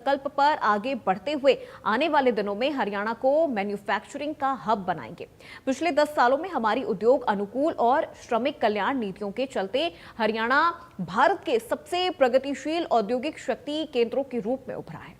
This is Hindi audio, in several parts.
संकल्प पर आगे बढ़ते हुए आने वाले दिनों में हरियाणा को मैन्युफैक्चरिंग का हब बनाएंगे। पिछले 10 सालों में हमारी उद्योग अनुकूल और श्रमिक कल्याण नीतियों के चलते हरियाणा भारत के सबसे प्रगतिशील औद्योगिक शक्ति केंद्रों के रूप में उभरा है।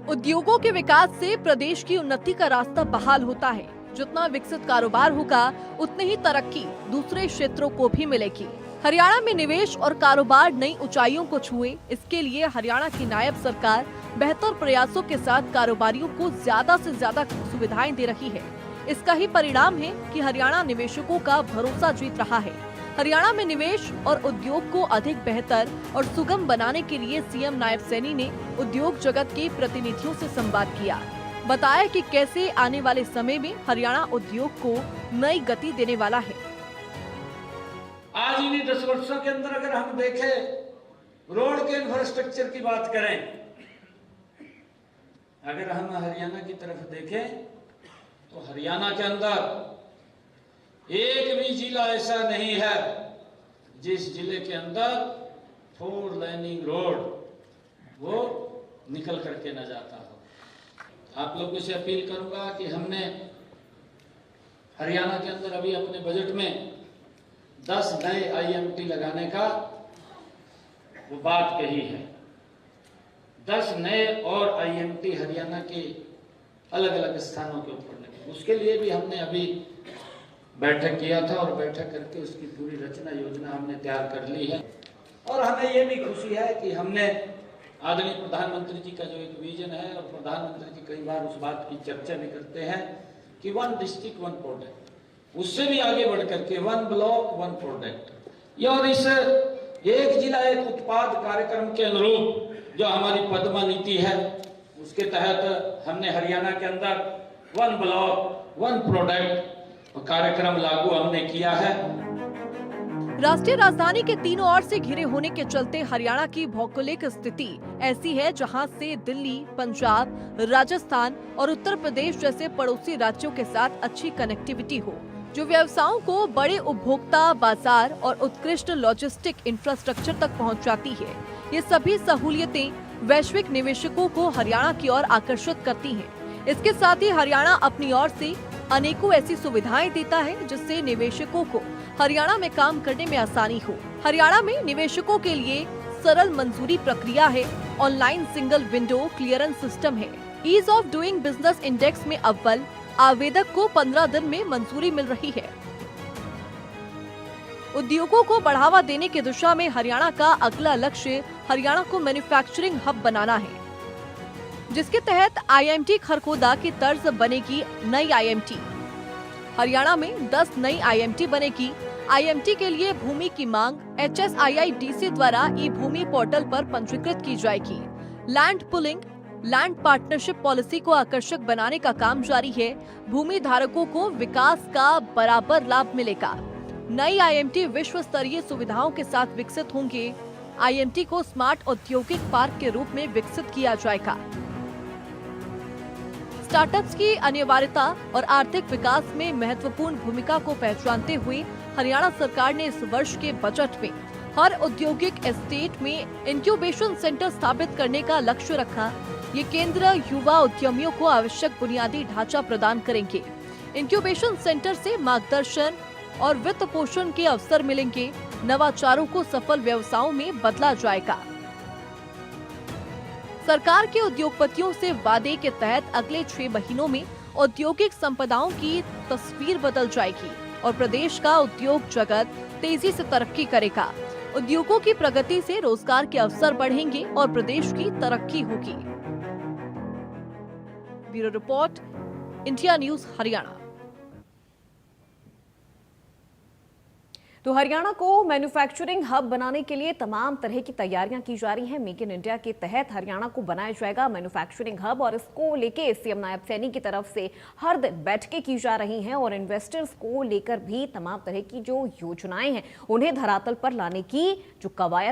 उद्योगों के विकास से प्रदेश की उन्नति का रास्ता बहाल होता है। जितना विकसित कारोबार होगा उतनी ही तरक्की दूसरे क्षेत्रों को भी मिलेगी। हरियाणा में निवेश और कारोबार नई ऊंचाइयों को छुए, इसके लिए हरियाणा की नायब सरकार बेहतर प्रयासों के साथ कारोबारियों को ज्यादा से ज्यादा सुविधाएं दे रही है। इसका ही परिणाम है कि हरियाणा निवेशकों का भरोसा जीत रहा है। हरियाणा में निवेश और उद्योग को अधिक बेहतर और सुगम बनाने के लिए सीएम नायब सैनी ने उद्योग जगत के प्रतिनिधियों से संवाद किया। बताया कि कैसे आने वाले समय में हरियाणा उद्योग को नई गति देने वाला है। आज इन्हीं 10 वर्षों के अंदर अगर हम देखें, रोड के इंफ्रास्ट्रक्चर की बात करें, अगर हम हरियाणा की तरफ देखें तो हरियाणा के अंदर एक भी जिला ऐसा नहीं है जिस जिले के अंदर 4 लाइनिंग रोड वो निकल करके न जाता हो। आप लोगों से अपील करूंगा कि हमने हरियाणा के अंदर अभी अपने बजट में 10 नए आईएमटी लगाने का वो बात कही है। 10 नए और आईएमटी हरियाणा के अलग अलग स्थानों के ऊपर लगे। उसके लिए भी हमने अभी बैठक किया था और बैठक करके उसकी पूरी रचना योजना हमने तैयार कर ली है। और हमें ये भी खुशी है कि हमने आदरणीय प्रधानमंत्री जी का जो एक विजन है, और प्रधानमंत्री जी कई बार उस बात की चर्चा भी करते हैं कि 1 डिस्ट्रिक्ट 1 प्रोडक्ट, उससे भी आगे बढ़ करके 1 ब्लॉक 1 प्रोडक्ट। ये और इस एक जिला एक उत्पाद कार्यक्रम के अनुरूप जो हमारी पद्मा नीति है, उसके तहत हमने हरियाणा के अंदर 1 ब्लॉक 1 प्रोडक्ट कार्यक्रम लागू हमने किया है। राष्ट्रीय राजधानी के तीनों ओर से घिरे होने के चलते हरियाणा की भौगोलिक स्थिति ऐसी है जहां से दिल्ली, पंजाब, राजस्थान और उत्तर प्रदेश जैसे पड़ोसी राज्यों के साथ अच्छी कनेक्टिविटी हो, जो व्यवसायों को बड़े उपभोक्ता बाजार और उत्कृष्ट लॉजिस्टिक इंफ्रास्ट्रक्चर तक पहुंचाती है। ये सभी सहूलियतें वैश्विक निवेशकों को हरियाणा की ओर आकर्षित करती हैं। इसके साथ ही हरियाणा अपनी ओर से अनेकों ऐसी सुविधाएं देता है जिससे निवेशकों को हरियाणा में काम करने में आसानी हो। हरियाणा में निवेशकों के लिए सरल मंजूरी प्रक्रिया है, online single window clearance system है, ease of doing business index में अव्वल, आवेदक को 15 दिन में मंजूरी मिल रही है। उद्योगों को बढ़ावा देने की दिशा में हरियाणा का अगला लक्ष्य हरियाणा को मैन्युफैक्चरिंग हब बनाना है, जिसके तहत आईएमटी खरखोदा की तर्ज बनेगी नई आईएमटी। हरियाणा में 10 नई आईएमटी बनेगी। आईएमटी के लिए भूमि की मांग HSIIDC द्वारा ई भूमि पोर्टल पर पंजीकृत की जाएगी। Land pulling, land partnership policy को आकर्षक बनाने का काम जारी है। भूमि धारकों को विकास का बराबर लाभ मिलेगा। नई आईएमटी विश्व स्तरीय सुविधाओं के साथ विकसित होंगे। आईएमटी को स्मार्ट औद्योगिक पार्क के रूप में विकसित किया जाएगा। स्टार्टअप्स की अनिवार्यता और आर्थिक विकास में महत्वपूर्ण भूमिका को पहचानते हुए हरियाणा सरकार ने इस वर्ष के बजट में हर औद्योगिक एस्टेट में इंक्यूबेशन सेंटर स्थापित करने का लक्ष्य रखा। ये केंद्र युवा उद्यमियों को आवश्यक बुनियादी ढांचा प्रदान करेंगे। इंक्यूबेशन सेंटर से मार्गदर्शन और वित्त पोषण के अवसर मिलेंगे। नवाचारों को सफल व्यवसायों में बदला जाएगा। सरकार के उद्योगपतियों से वादे के तहत अगले 6 महीनों में औद्योगिक संपदाओं की तस्वीर बदल जाएगी और प्रदेश का उद्योग जगत तेजी से तरक्की करेगा। उद्योगों की प्रगति से रोजगार के अवसर बढ़ेंगे और प्रदेश की तरक्की होगी। Bureau report, India news Haryana. तो हरियाणा को मैन्युफैक्चरिंग हब बनाने के लिए तमाम तरह की तैयारियां की जा रही हैं। मेक इन इंडिया के तहत हरियाणा को बनाया जाएगा मैन्युफैक्चरिंग हब, और इसको लेके सीएम नायब सैनी की तरफ से हर दिन बैठकें की जा रही हैं और इन्वेस्टर्स को लेकर भी तमाम तरह की जो योजनाएं हैं उन्हें धरातल पर लाने की जो कवायद